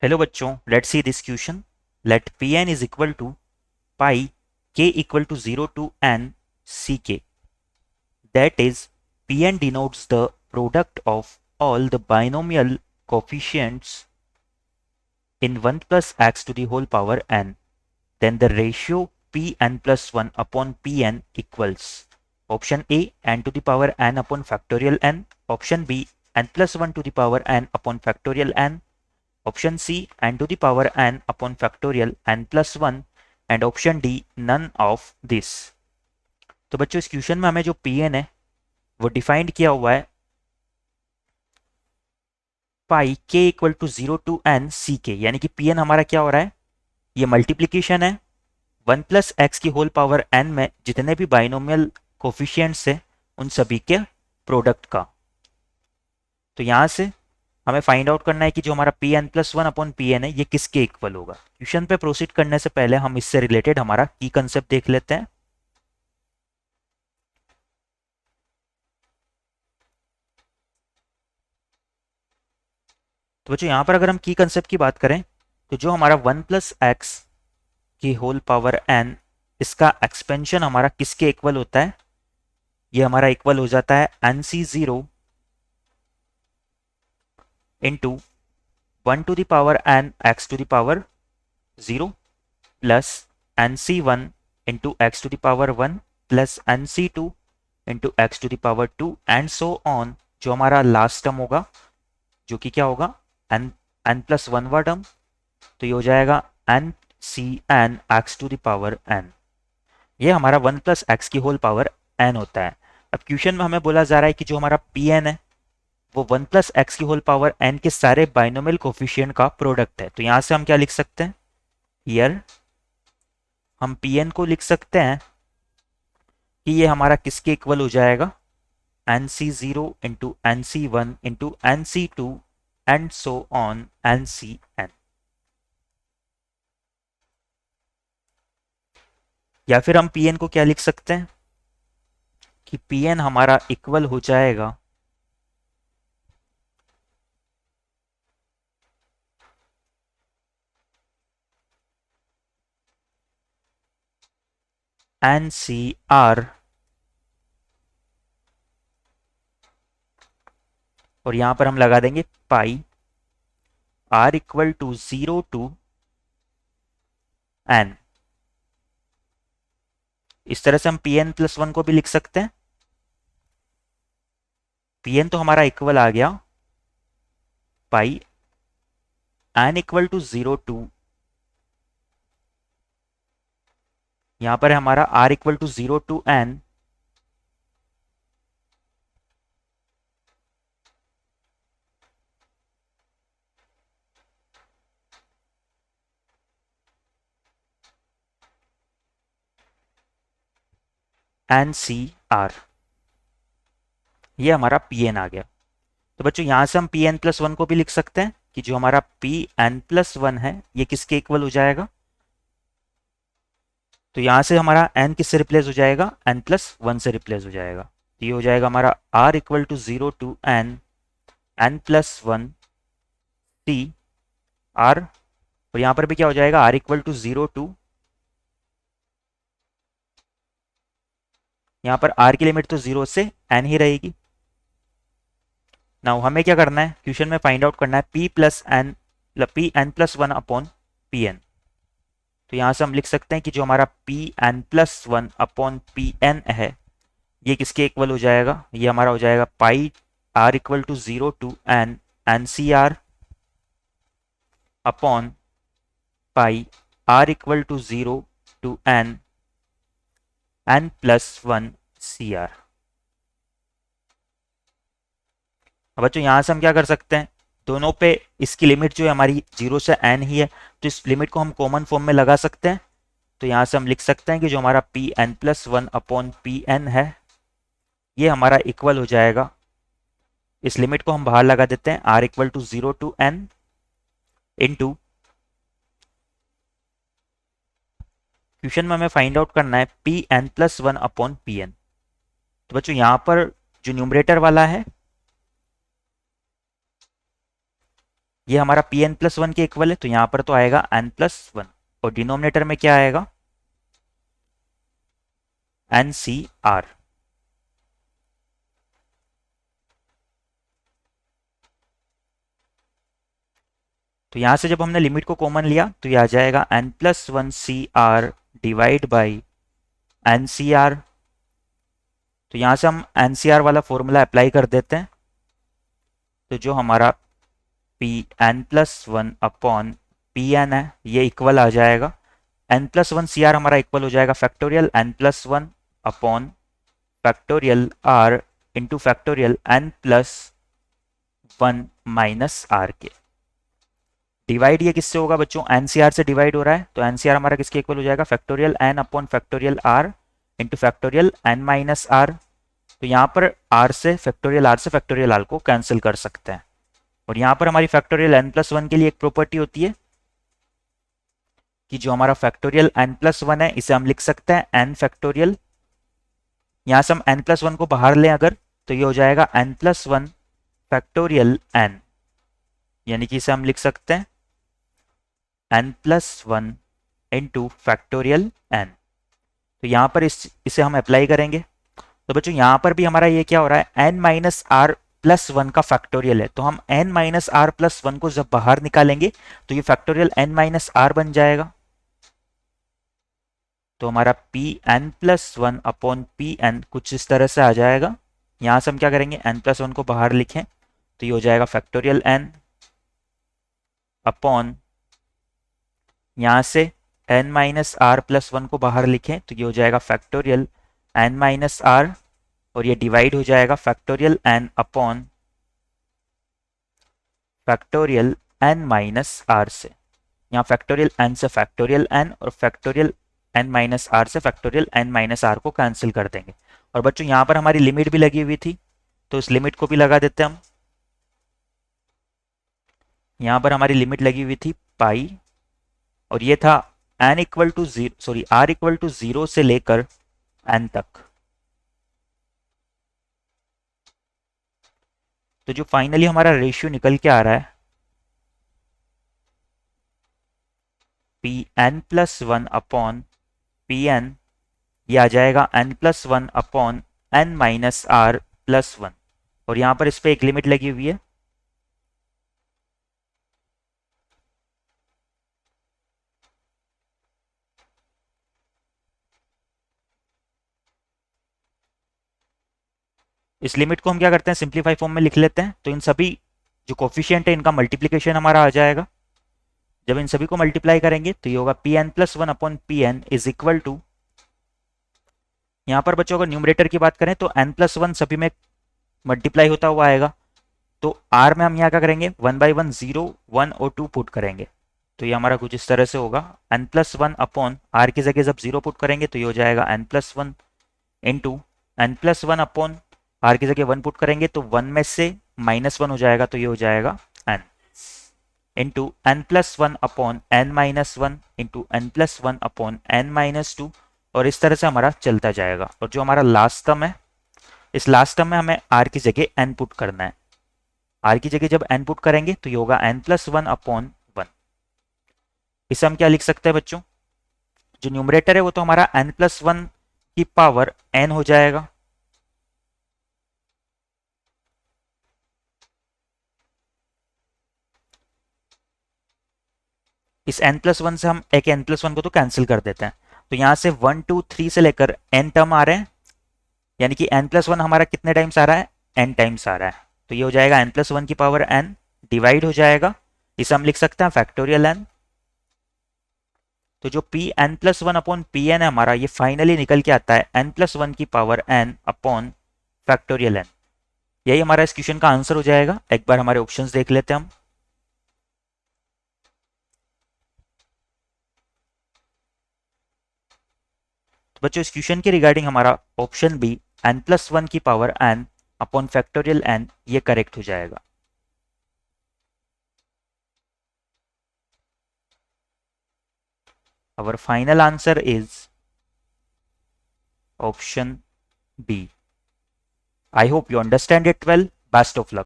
Hello बच्चों, let's see this question. Let P N is equal to pi के equal to 0 to N C K. That is P N denotes the product of all the binomial coefficients in 1 plus x to the whole power n. Then the ratio pn plus 1 upon pn equals option A n to the power n upon factorial n, option B n plus 1 to the power n upon factorial n, option C n to the power n upon factorial n plus one and option D none of this. तो बच्चों इस question में हमें जो P N है वो defined किया हुआ है पाई के equal to 0 to N C K, यानी कि पी एन हमारा क्या हो रहा है, ये मल्टीप्लीकेशन है 1 प्लस एक्स की होल पावर n में जितने भी बाइनोमियल कोफिशियंट्स है उन सभी के प्रोडक्ट का. तो यहां से हमें फाइंड आउट करना है कि जो हमारा P N plus one upon P N है ये किसके इक्वल होगा. क्वेश्चन पे प्रोसीड करने से पहले हम इससे रिलेटेड हमारा की कंसेप्ट देख लेते हैं. तो बच्चों यहाँ पर अगर हम की कंसेप्ट की बात करें तो जो हमारा 1 प्लस एक्स की होल पावर n, इसका एक्सपेंशन हमारा किसके इक्वल होता है, ये हमारा इक्वल हो जाता है N C zero into 1 to the power n x to the power 0 plus N C one into X to the power 1 plus N C two into X to the power 2 and so on. जो हमारा last term होगा जो कि क्या होगा N N plus वनवा term, तो ये हो जाएगा N C N X to the power N. ये हमारा 1 प्लस एक्स की होल पावर एन होता है. अब क्वेश्चन में हमें बोला जा रहा है कि जो हमारा पी एन है वो 1 प्लस एक्स की होल पावर एन के सारे बाइनोमियल कोफिशिएंट का प्रोडक्ट है. तो यहां से हम क्या लिख सकते हैं, हियर हम पी एन को लिख सकते हैं कि ये हमारा किसके इक्वल हो जाएगा, N C zero into N C one into N C two and so on N C N. या फिर हम पी एन को क्या लिख सकते हैं कि पी एन हमारा इक्वल हो जाएगा एन सी आर, और यहां पर हम लगा देंगे pi R equal to 0 to N. इस तरह से हम पी एन प्लस वन को भी लिख सकते हैं. पी एन तो हमारा इक्वल आ गया pi N equal to 0 to, यहां पर है हमारा R equal to 0 to N N C R. ये हमारा पी एन आ गया. तो बच्चों यहां से हम पी एन प्लस वन को भी लिख सकते हैं कि जो हमारा पी एन प्लस वन है ये किसके इक्वल हो जाएगा. तो यहां से हमारा एन किससे रिप्लेस हो जाएगा, एन प्लस वन से रिप्लेस हो जाएगा. तो ये हो जाएगा हमारा R equal to 0 to N N plus one C R, और यहां पर भी क्या हो जाएगा आर इक्वल टू 0 टू, यहां पर आर की लिमिट तो 0 से एन ही रहेगी. नाउ हमें क्या करना है, क्वेश्चन में फाइंड आउट करना है P plus N, P N plus one upon P N. तो यहां से हम लिख सकते हैं कि जो हमारा P N plus one upon P N है ये किसके इक्वल हो जाएगा, ये हमारा हो जाएगा pi R equal to 0 to N N C R upon pi R equal to 0 to N N plus one C R. अब बच्चों यहां से हम क्या कर सकते हैं, दोनों पे इसकी लिमिट जो है हमारी 0 से n ही है, तो इस लिमिट को हम कॉमन फॉर्म में लगा सकते हैं. तो यहां से हम लिख सकते हैं कि जो हमारा P N plus one upon P N है ये हमारा इक्वल हो जाएगा, इस लिमिट को हम बाहर लगा देते हैं, R equal to 0 to N into, question में हमें फाइंड आउट करना है P N plus one upon P N. तो बच्चों यहां पर जो न्यूमरेटर वाला है ये हमारा पी एन प्लस वन के इक्वल है, तो यहाँ पर तो आएगा एन प्लस वन, और डिनोमिनेटर में क्या आएगा, एन सी आर। तो यहां से जब हमने लिमिट को कॉमन लिया तो ये आ जाएगा N plus one C R divide by N C R. तो यहां से हम एन सी आर वाला फॉर्मूला अप्लाई कर देते हैं, तो जो हमारा P N plus one upon P N है ये इक्वल आ जाएगा, N plus one C R हमारा इक्वल हो जाएगा factorial N plus one upon factorial R into factorial N plus one minus R के। डिवाइड ये किससे होगा बच्चों, एनसीआर से डिवाइड हो रहा है, तो एनसीआर हमारा किसके इक्वल हो जाएगा, factorial N upon factorial R into factorial N minus R. तो यहाँ पर आर से फैक्टोरियल आर को कैंसिल कर सकते हैं, और यहाँ पर हमारी फैक्टोरियल एन प्लस वन के लिए एक प्रॉपर्टी होती है कि जो हमारा फैक्टोरियल एन प्लस वन है इसे हम लिख सकते हैं एन फैक्टोरियल, यहाँ से हम एन प्लस वन को बाहर लें अगर, तो ये हो जाएगा N plus one factorial N, यानी कि इसे हम लिख सकते हैं N plus one into factorial N. तो यहाँ पर इसे हम अप्लाई करेंगे, तो बच्चों यहाँ पर भी हमारा ये क्या हो रहा है, N minus R plus one का फैक्टोरियल है, तो हम N minus R plus one को जब बाहर निकालेंगे तो ये फैक्टोरियल एन माइनस आर बन जाएगा। तो हमारा P N plus one upon P N कुछ इस तरह से आ जाएगा। यहाँ से हम क्या करेंगे, एन प्लस वन को बाहर लिखें तो ये हो जाएगा फैक्टोरियल एन अपॉन, यहाँ से N minus R plus one को बाहर लिखें तो ये हो जाएगा फैक्टोरियल एन माइनस आर, और ये डिवाइड हो जाएगा factorial N upon factorial N minus R से। यहाँ फैक्टोरियल एन से फैक्टोरियल एन और फैक्टोरियल एन माइनस आर से फैक्टोरियल एन माइनस आर को कैंसिल कर देंगे। और बच्चों यहाँ पर हमारी लिमिट भी लगी हुई थी, तो इस लिमिट को भी लगा देते हैं हम। यहाँ पर हमारी लिमिट लगी हुई थी पाई, और ये था N equal to zero, sorry R equal to zero से लेकर एन तक। तो जो फाइनली हमारा रेशियो निकल के आ रहा है P N plus one upon P N, ये आ जाएगा N plus one upon N minus R plus one, और यहाँ पर इस पर एक लिमिट लगी हुई है। इस लिमिट को हम क्या करते हैं, सिंप्लीफाई फॉर्म में लिख लेते हैं, तो इन सभी जो कोफिशिएंट है इनका मल्टीप्लीकेशन हमारा आ जाएगा। जब इन सभी को मल्टीप्लाई करेंगे तो ये होगा P N plus one upon P N is equal to, यहाँ पर बच्चों अगर न्यूमरेटर की बात करें तो एन प्लस वन सभी में मल्टीप्लाई होता हुआ आएगा, तो आर में हम यहाँ क्या करेंगे, one by one zero one और टू पुट करेंगे, तो ये हमारा कुछ इस तरह से होगा N plus one upon R की जगह जब जीरो पुट करेंगे तो ये हो जाएगा N plus one into N plus one upon R की जगह वन पुट करेंगे तो वन में से माइनस वन हो जाएगा, तो ये हो जाएगा N into N plus one upon N minus one into N plus one upon N minus two, और इस तरह से हमारा चलता जाएगा। और जो हमारा लास्ट टर्म है, इस लास्ट टर्म में हमें आर की जगह एन पुट करना है, आर की जगह जब एन पुट करेंगे तो ये होगा N plus one upon one. इसे हम क्या लिख सकते हैं बच्चों, जो न्यूमरेटर है वो तो हमारा एन प्लस वन की पावर एन हो जाएगा, इस n प्लस वन से हम एक n प्लस वन को तो कैंसिल कर देते हैं, तो यहां से 1 2 3 से लेकर n टर्म आ रहे हैं, यानी कि n प्लस वन हमारा कितने टाइम्स आ रहा है, n टाइम्स आ रहा है, तो ये हो जाएगा n प्लस वन की पावर n डिवाइड हो जाएगा, इसे हम लिख सकते हैं फैक्टोरियल n। तो जो P N plus one upon P N है हमारा, ये फाइनली निकल के आता है n प्लस वन की power n upon factorial n। यही हमारा इस क्वेश्चन का आंसर हो जाएगा। एक बार हमारे ऑप्शंस देख लेते हैं हम। तो बच्चों इस क्वेश्चन के रिगार्डिंग हमारा option B n plus one की power n upon factorial n ये करेक्ट हो जाएगा। Our final answer is option B. I hope you understand it well. Best of luck.